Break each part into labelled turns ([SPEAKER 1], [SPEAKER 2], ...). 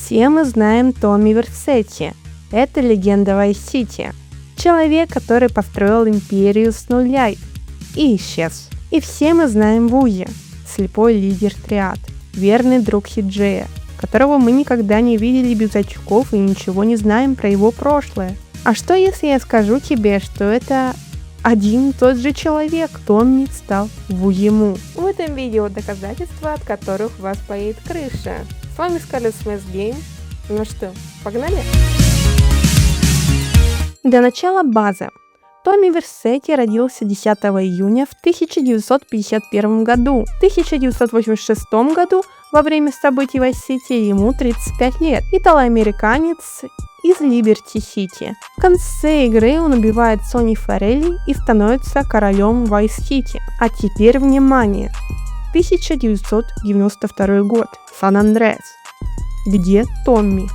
[SPEAKER 1] Все мы знаем Томми Версетти. Это легенда Вайс-Сити. Человек, который построил империю с нуля и исчез. И все мы знаем Вузи, слепой лидер триад, верный друг Си-Джея, которого мы никогда не видели без очков и ничего не знаем про его прошлое. А что если я скажу тебе, что это один и тот же человек? Томми стал Вузи-Му. В этом видео доказательства, от которых у вас поедет крыша. С вами Scarlet Smash Game. Ну что, погнали? Для начала база. Томми Версетти родился 10 июня в 1951 году. В 1986 году, во время событий Вайс-Сити, ему 35 лет. Итало-американец из Либерти-Сити. В конце игры он убивает Сони Форелли и становится королем Вайс-Сити. А теперь внимание! 1992 год. Сан-Андреас. Где Томми?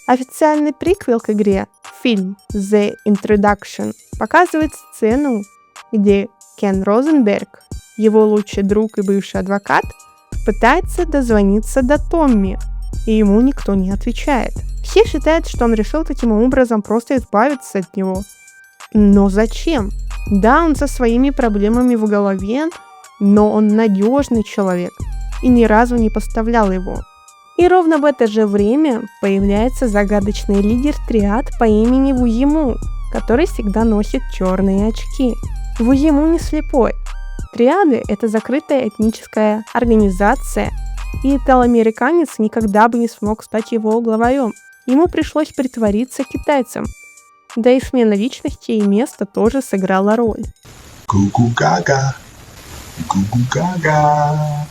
[SPEAKER 1] Официальный приквел к игре, фильм The Introduction, показывает сцену, где Кен Розенберг, его лучший друг и бывший адвокат, пытается дозвониться до Томми, и ему никто не отвечает. Все считают, что он решил таким образом просто избавиться от него. Но зачем? Да, он со своими проблемами в голове, но он надежный человек и ни разу не подставлял его. И ровно в это же время появляется загадочный лидер триад по имени Вузи-Му, который всегда носит черные очки. Вузи-Му не слепой. Триады — это закрытая этническая организация, и итало-американец никогда бы не смог стать его главарем. Ему пришлось притвориться китайцем. Да и смена личности и места тоже сыграла роль.
[SPEAKER 2] Ку-ку-га-га. Ку-ку-га-га.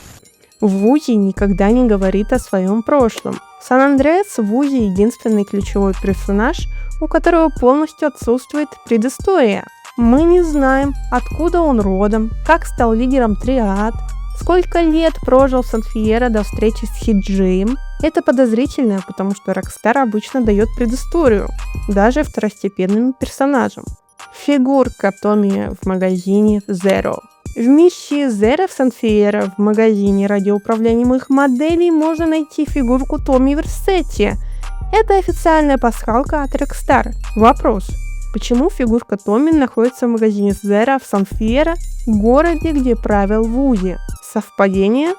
[SPEAKER 1] Вузи никогда не говорит о своем прошлом. В Сан-Андреас Вузи единственный ключевой персонаж, у которого полностью отсутствует предыстория. Мы не знаем, откуда он родом, как стал лидером триад, сколько лет прожил в Сан-Фьеро до встречи с Си-Джеем. Это подозрительно, потому что Rockstar обычно дает предысторию, даже второстепенным персонажам. Фигурка Томми в магазине Zero. В миссии Zero в Сан-Фьеро в магазине радиоуправляемых моделей можно найти фигурку Томми Версетти. Это официальная пасхалка от Rockstar. Вопрос. Почему фигурка Томми находится в магазине Zero в Сан-Фьеро, городе, где правил Вузи? Совпадение?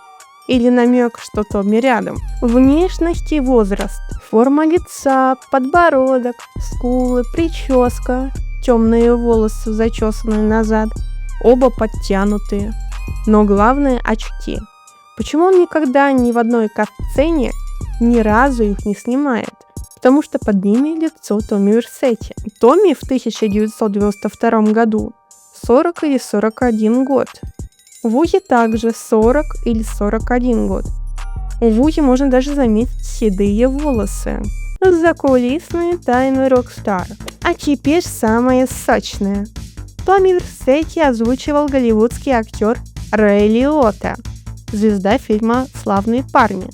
[SPEAKER 1] Или намек, что Томми рядом? Внешность и возраст, форма лица, подбородок, скулы, прическа, темные волосы зачесанные назад. Оба подтянутые. Но главное — очки. Почему он никогда ни в одной кат-сцене ни разу их не снимает? Потому что под ними лицо Томми Версетти. Томми в 1992 году 40 или 41 год. Вузи также 40 или 41 год. У Вузи можно даже заметить седые волосы. Закулисные тайны Rockstar. А теперь самое сочное. Томми Версетти озвучивал голливудский актер Рэй Лиотта, звезда фильма «Славные парни».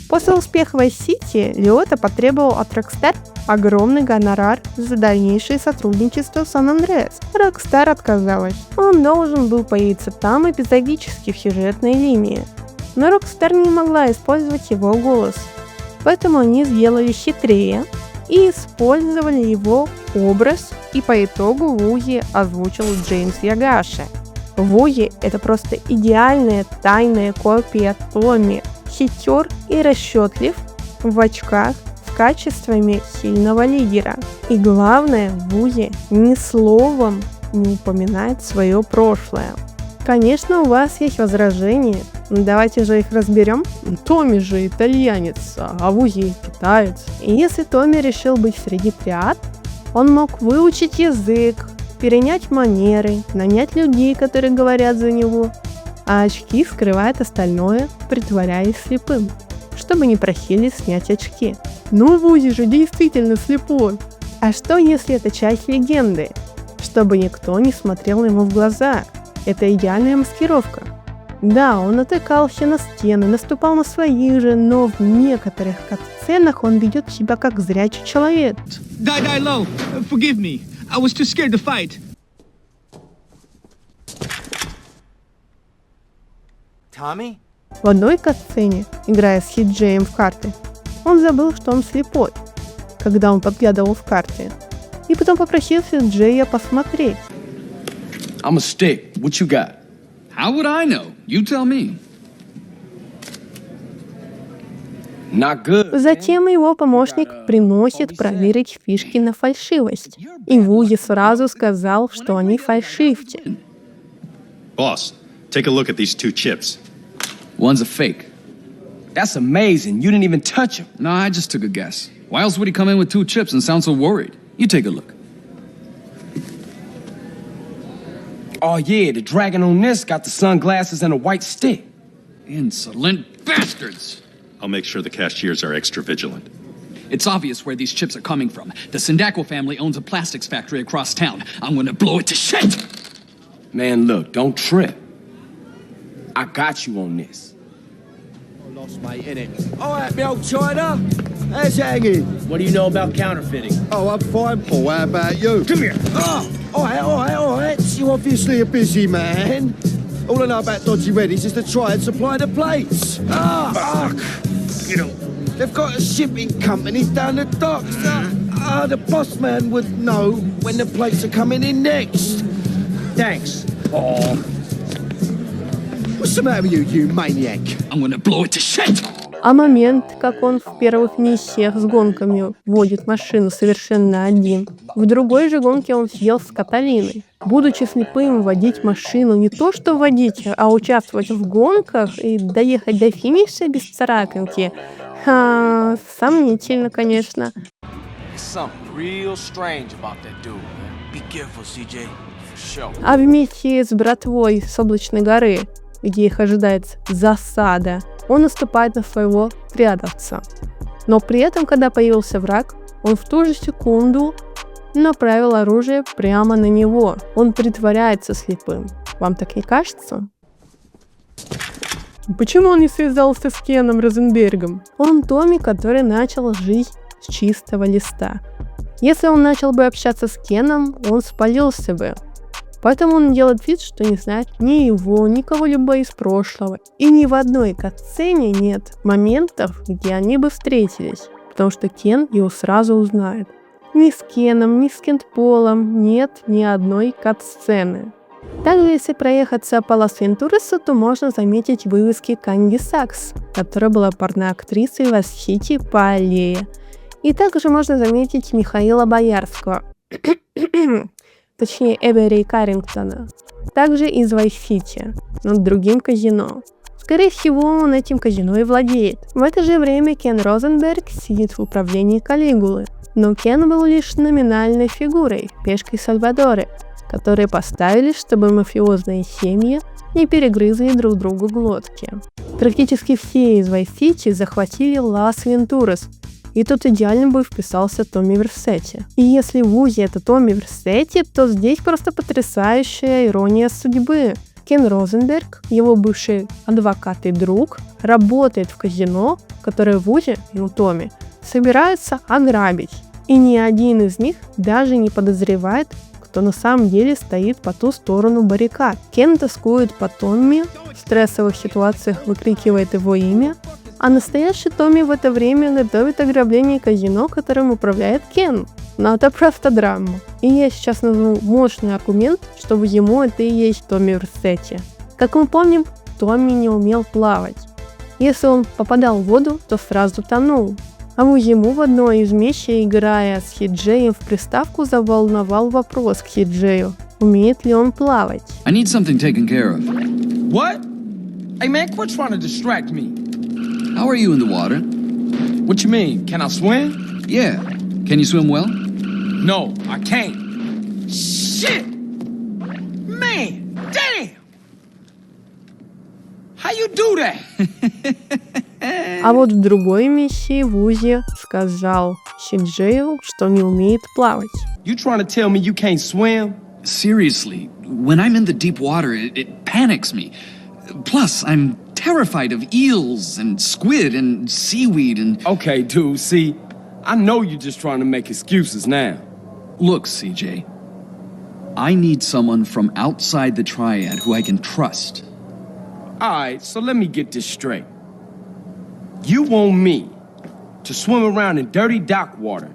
[SPEAKER 1] После успеха Вайс-Сити Лиотта потребовал от Rockstar огромный гонорар за дальнейшее сотрудничество с Сан-Андреас. Rockstar отказалась. Он должен был появиться там эпизодически в сюжетной линии. Но Rockstar не могла использовать его голос. Поэтому они сделали хитрее и использовали его образ, и по итогу Вузи озвучил Джеймс Ягаши. Вузи — это просто идеальная тайная копия Томми, хитер и расчетлив, в очках, с качествами сильного лидера. И главное, Вузи ни словом не упоминает свое прошлое. Конечно, у вас есть возражения, но давайте же их разберем. Томми же итальянец, а Вузи китаец. И если Томми решил быть среди триад, он мог выучить язык, перенять манеры, нанять людей, которые говорят за него, а очки скрывают остальное, притворяясь слепым, чтобы не просили снять очки. Ну, Вузи же действительно слепой. А что, если это часть легенды? Чтобы никто не смотрел ему в глаза. Это идеальная маскировка. Да, он натыкался на стены, наступал на своих же, но в некоторых кат-сценах он ведет себя как зрячий человек.
[SPEAKER 3] Die low. Forgive me. I was too scared to fight.
[SPEAKER 4] Tommy?
[SPEAKER 1] В одной кат-сцене, играя с Си-Джеем в карты, Он забыл, что он слепой, когда он подглядывал в карте, и потом попросился Джея посмотреть.
[SPEAKER 4] I'm a stick. What you got?
[SPEAKER 3] How would I know? You tell me.
[SPEAKER 4] Not good.
[SPEAKER 1] Затем его помощник приносит проверить фишки на фальшивость. И Вузи сразу сказал, что они фальшивки.
[SPEAKER 5] Boss, take a look at these two chips.
[SPEAKER 3] One's a fake.
[SPEAKER 4] That's amazing. You didn't even touch him.
[SPEAKER 3] No, I just took a guess. Why else would he come in with 2 chips and sound so worried? You take a look.
[SPEAKER 4] Oh yeah, the dragon on this got the sunglasses and a white stick.
[SPEAKER 3] Insolent bastards!
[SPEAKER 5] I'll make sure the cashiers are extra vigilant.
[SPEAKER 3] It's obvious where these chips are coming from. The Sindako family owns a plastics factory across town. I'm gonna blow it to shit!
[SPEAKER 4] Man, look, don't trip. I got you on this.
[SPEAKER 6] Lost, mate, innit? All right, me old China. How's it hanging?
[SPEAKER 7] What do you know about counterfeiting?
[SPEAKER 6] Oh, I'm fine, Paul. How about you?
[SPEAKER 7] Come here.
[SPEAKER 6] Oh, all right. You're obviously a busy man. All I know about Dodgy Reddies is to try and supply the plates. Fuck.
[SPEAKER 7] You know,
[SPEAKER 6] They've got a shipping company down the docks. The boss man would know when the plates are coming in next.
[SPEAKER 7] thanks, Paul.
[SPEAKER 6] What's the matter with you, you maniac?
[SPEAKER 3] I'm gonna blow it to shit!
[SPEAKER 1] А момент, как он в первых миссиях с гонками водит машину совершенно один. В другой же гонке он съел с Каталиной. Будучи слепым, водить машину не то что водить, а участвовать в гонках и доехать до финиша без царапинки. Сомнительно, конечно.
[SPEAKER 8] Something real strange about that dude, man. Be careful, CJ. For sure.
[SPEAKER 1] А вместе с братвой с Облачной горы, где их ожидает засада, он наступает на своего прятавца. Но при этом, когда появился враг, он в ту же секунду направил оружие прямо на него. Он притворяется слепым. Вам так не кажется? Почему он не связался с Кеном Розенбергом? Он Томми, который начал жизнь с чистого листа. Если он начал бы общаться с Кеном, он спалился бы. Поэтому он делает вид, что не знает ни его, ни кого-либо из прошлого. И ни в одной катсцене нет моментов, где они бы встретились, потому что Кен его сразу узнает. Ни с Кеном, ни с Кентполом нет ни одной катсцены. Также, если проехаться по Лас-Вентурасу, то можно заметить вывески Канди Сакс, которая была порноактрисой в Вайс-Сити по аллее. И также можно заметить Михаила Боярского, точнее Эбери Каррингтона, также из Вайс-Сити, над другим казино. Скорее всего, он этим казино и владеет. В это же время Кен Розенберг сидит в управлении Калигулы, но Кен был лишь номинальной фигурой, пешкой Сальвадоры, которые поставили, чтобы мафиозные семьи не перегрызли друг другу глотки. Практически все из Вайс-Сити захватили Лас-Вентурас, и тут идеально бы вписался Томми Версетти. И если в Узи это Томми Версетти, то здесь просто потрясающая ирония судьбы. Кен Розенберг, его бывший адвокат и друг, работает в казино, которое в Узи и у Томми собираются ограбить. И ни один из них даже не подозревает, кто на самом деле стоит по ту сторону баррикад. Кен тоскует по Томми, в стрессовых ситуациях выкрикивает его имя, а настоящий Томми в это время готовит ограбление казино, которым управляет Кен. Но это просто драма. И я сейчас назову мощный аргумент, что ему это и есть Томми Версетти. Как мы помним, Томми не умел плавать. Если он попадал в воду, то сразу тонул. А ему в одной из миссий, играя с Хиджеем в приставку, заволновал вопрос к Хиджею, умеет ли он плавать.
[SPEAKER 3] I need something taken care of.
[SPEAKER 4] What? Hey man, quit trying to distract me.
[SPEAKER 3] How are you in the water?
[SPEAKER 4] What you mean? Can I swim?
[SPEAKER 3] Yeah. Can you swim well?
[SPEAKER 4] No, I can't. Shit! Man, damn! How you do that?
[SPEAKER 1] А вот в другой миссии Вузи сказал Хиджею, что не умеет плавать.
[SPEAKER 4] You trying to tell me you can't swim?
[SPEAKER 3] Seriously, when I'm in the deep water, it panics me. Plus, I'm terrified of eels and squid and seaweed and...
[SPEAKER 4] Okay, dude, see, I know you're just trying to make excuses now.
[SPEAKER 3] Look, CJ, I need someone from outside the triad who I can trust.
[SPEAKER 4] All right, so let me get this straight. You want me to swim around in dirty dock water,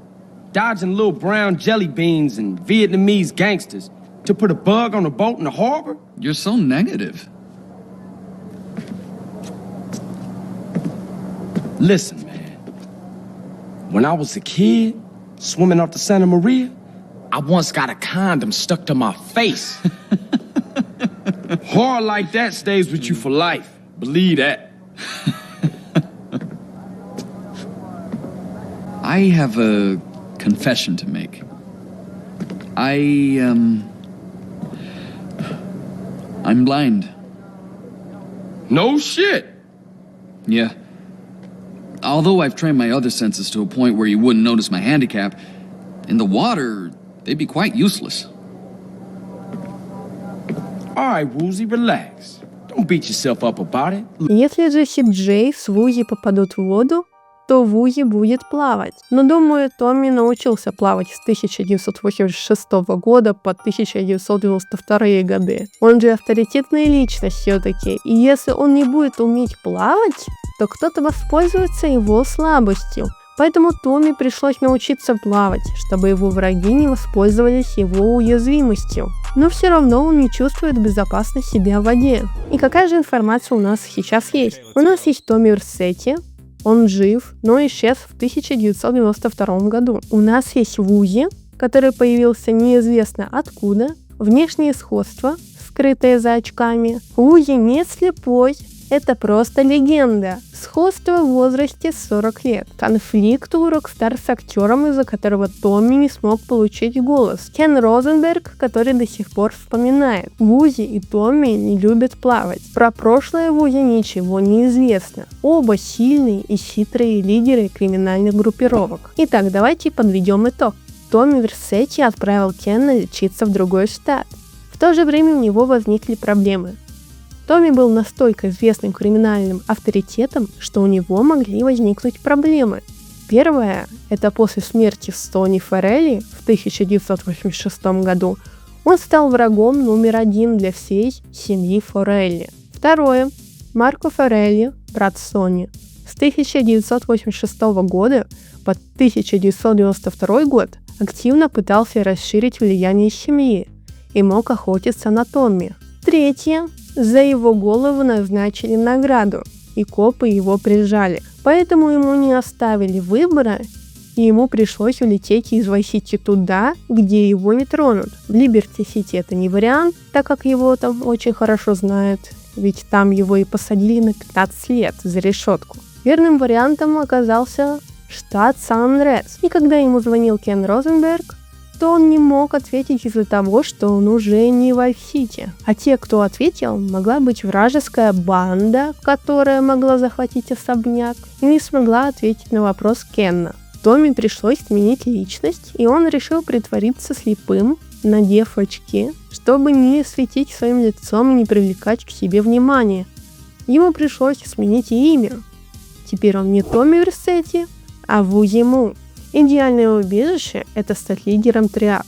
[SPEAKER 4] dodging little brown jelly beans and Vietnamese gangsters, to put a bug on a boat in the harbor?
[SPEAKER 3] You're so negative.
[SPEAKER 4] Listen, man. When I was a kid, swimming off the Santa Maria, I once got a condom stuck to my face. Horror like that stays with you for life. Believe that.
[SPEAKER 3] I have a confession to make. I'm blind.
[SPEAKER 4] No shit.
[SPEAKER 3] Yeah. Although I've trained my other senses to a point where you wouldn't notice my handicap, in the water, they'd be quite useless.
[SPEAKER 4] All right, Woozy, relax. Don't beat yourself up about it.
[SPEAKER 1] Если же Си-Джей с Вузи попадут в воду, то Вузи будет плавать. Но, думаю, Томми научился плавать с 1986 года по 1992 годы. Он же авторитетная личность все-таки. И если он не будет уметь плавать, то кто-то воспользуется его слабостью. Поэтому Томми пришлось научиться плавать, чтобы его враги не воспользовались его уязвимостью. Но все равно он не чувствует безопасно себя в воде. И какая же информация у нас сейчас есть? У нас есть Томми Версетти. Он жив, но исчез в 1992 году. У нас есть Вузи, который появился неизвестно откуда. Внешнее сходство, скрытое за очками. Вузи не слепой. Это просто легенда. Сходство в возрасте 40 лет. Конфликт у Rockstar с актером, из-за которого Томми не смог получить голос. Кен Розенберг, который до сих пор вспоминает. Вузи и Томми не любят плавать. Про прошлое Вузи ничего не известно. Оба сильные и хитрые лидеры криминальных группировок. Итак, давайте подведем итог. Томми Версетти отправил Кена лечиться в другой штат. В то же время у него возникли проблемы. Томми был настолько известным криминальным авторитетом, что у него могли возникнуть проблемы. Первое – это после смерти Сони Форелли в 1986 году он стал врагом номер один для всей семьи Форелли. Второе – Марко Форелли, брат Сони, с 1986 года по 1992 год активно пытался расширить влияние семьи и мог охотиться на Томми. Третье – за его голову назначили награду, и копы его прижали. Поэтому ему не оставили выбора, и ему пришлось улететь из Вайс-Сити туда, где его не тронут. В Либерти-Сити это не вариант, так как его там очень хорошо знают, ведь там его и посадили на 15 лет за решетку. Верным вариантом оказался штат Сан-Андреас. И когда ему звонил Кен Розенберг, то он не мог ответить из-за того, что он уже не в Вайс-Сити. А те, кто ответил, могла быть вражеская банда, которая могла захватить особняк, и не смогла ответить на вопрос Кена. Томми пришлось сменить личность, и он решил притвориться слепым, надев очки, чтобы не светить своим лицом и не привлекать к себе внимания. Ему пришлось сменить имя. Теперь он не Томми Версетти, а Вузи Му. Идеальное убежище – это стать лидером триад,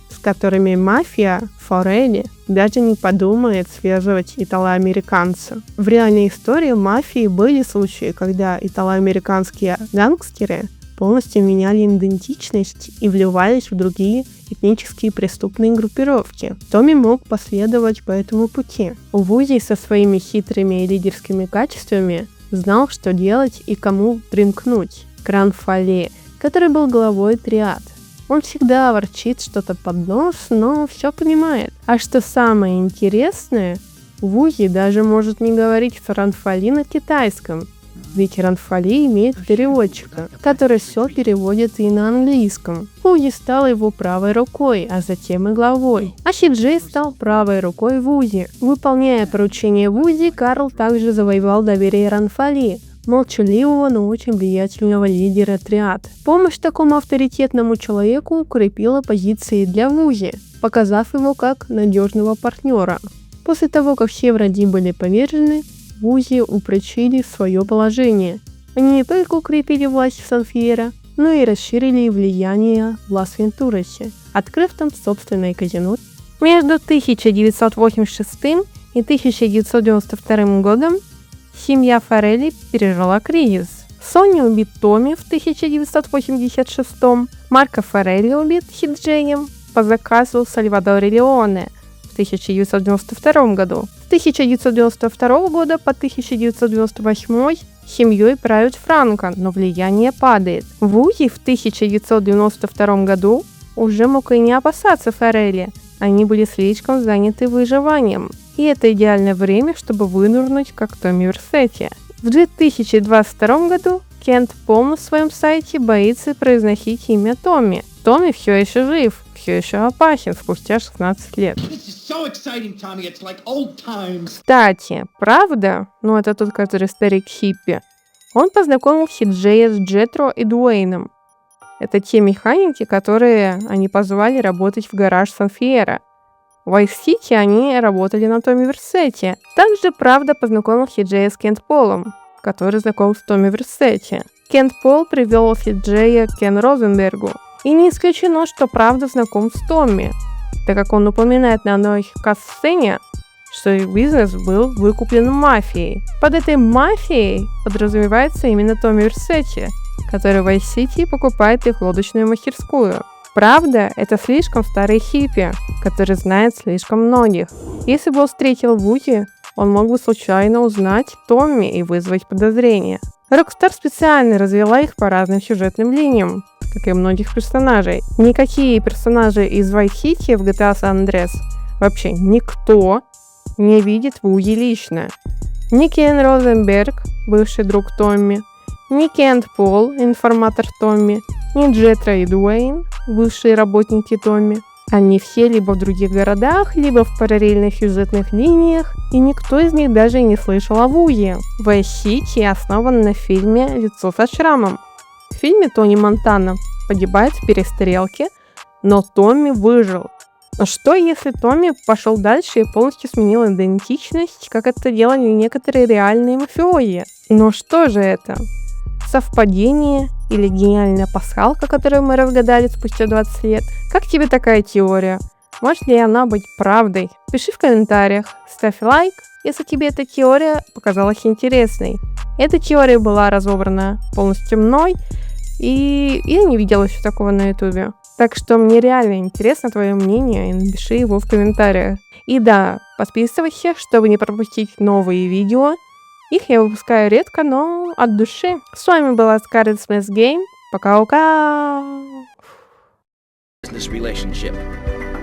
[SPEAKER 1] с которыми мафия Форелли даже не подумает связывать итало-американца. В реальной истории мафии были случаи, когда итало-американские гангстеры полностью меняли идентичность и вливались в другие этнические преступные группировки. Томми мог последовать по этому пути. Вузи со своими хитрыми и лидерскими качествами знал, что делать и кому примкнуть к Ранфале, который был главой триад. Он всегда ворчит что-то под нос, но все понимает. А что самое интересное, Вузи даже может не говорить с Ранфали на китайском, ведь Ранфали имеет переводчика, который все переводит и на английском. Вузи стал его правой рукой, а затем и главой. А Си-Джей стал правой рукой Вузи. Выполняя поручение Вузи, Карл также завоевал доверие Ранфали, молчаливого, но очень влиятельного лидера триад. Помощь такому авторитетному человеку укрепила позиции для Вузи, показав его как надежного партнера. После того, как все враги были повержены, Вузи упрочили свое положение. Они не только укрепили власть в Сан-Фьеро, но и расширили влияние в Лас-Вентурасе, открыв там собственное казино. Между 1986 и 1992 годом семья Форелли пережила кризис. Сони убит Томми в 1986, Марко Форелли убит Хиджеем по заказу Сальвадора Леоне в 1992 году. С 1992 года по 1998 семьей правит Франко, но влияние падает. Вузи в 1992 году уже мог и не опасаться Форелли, они были слишком заняты выживанием. И это идеальное время, чтобы вынырнуть как Томми Версетти. В 2022 году Кент Пол на своем сайте боится произносить имя Томми. Томми все еще жив, все еще опасен спустя 16 лет. Кстати, правда, это тот, который старик хиппи, он познакомил Хиджея с Джетро и Дуэйном. Это те механики, которые они позвали работать в гараж Сан-Фьеро. В Vice-City они работали на Томми Версетти. Также правда познакомил Хиджея с Кент Полом, который знаком с Томми Версетти. Кент Пол привел Хиджея к Кен Розенбергу. И не исключено, что правда знаком с Томми, так как он упоминает на одной кат-сцене, что их бизнес был выкуплен мафией. Под этой мафией подразумевается именно Томми Версетти, который в Vice-City покупает их лодочную мастерскую. Правда, это слишком старый хиппи, который знает слишком многих. Если бы он встретил Вузи, он мог бы случайно узнать Томми и вызвать подозрения. Rockstar специально развела их по разным сюжетным линиям, как и многих персонажей. Никакие персонажи из Vice City в GTA San Andreas вообще никто не видит Вузи лично. Ни Кен Розенберг, бывший друг Томми, ни Кент Пол, информатор Томми, ни Джетро и Дуэйн, бывшие работники Томми. Они все либо в других городах, либо в параллельных сюжетных линиях, и никто из них даже не слышал о Вузи. Vice City основан на фильме «Лицо со шрамом». В фильме Тони Монтана погибает в перестрелке, но Томми выжил. Но что если Томми пошел дальше и полностью сменил идентичность, как это делали некоторые реальные мафиози? Но что же это? Совпадение или гениальная пасхалка, которую мы разгадали спустя 20 лет? Как тебе такая теория? Может ли она быть правдой? Пиши в комментариях, ставь лайк, если тебе эта теория показалась интересной. Эта теория была разобрана полностью мной, и я не видела еще такого на ютубе. Так что мне реально интересно твое мнение, и напиши его в комментариях. И да, подписывайся, чтобы не пропустить новые видео. Их я выпускаю редко, но от души. С вами была Scarlet Smith Game. Пока-пока!
[SPEAKER 7] Business relationship.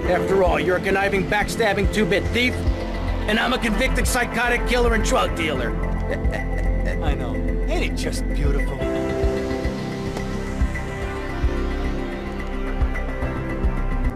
[SPEAKER 7] After all, you're a conniving, backstabbing two-bit thief, and I'm a convicted psychotic killer and drug dealer. I know. Ain't it just beautiful?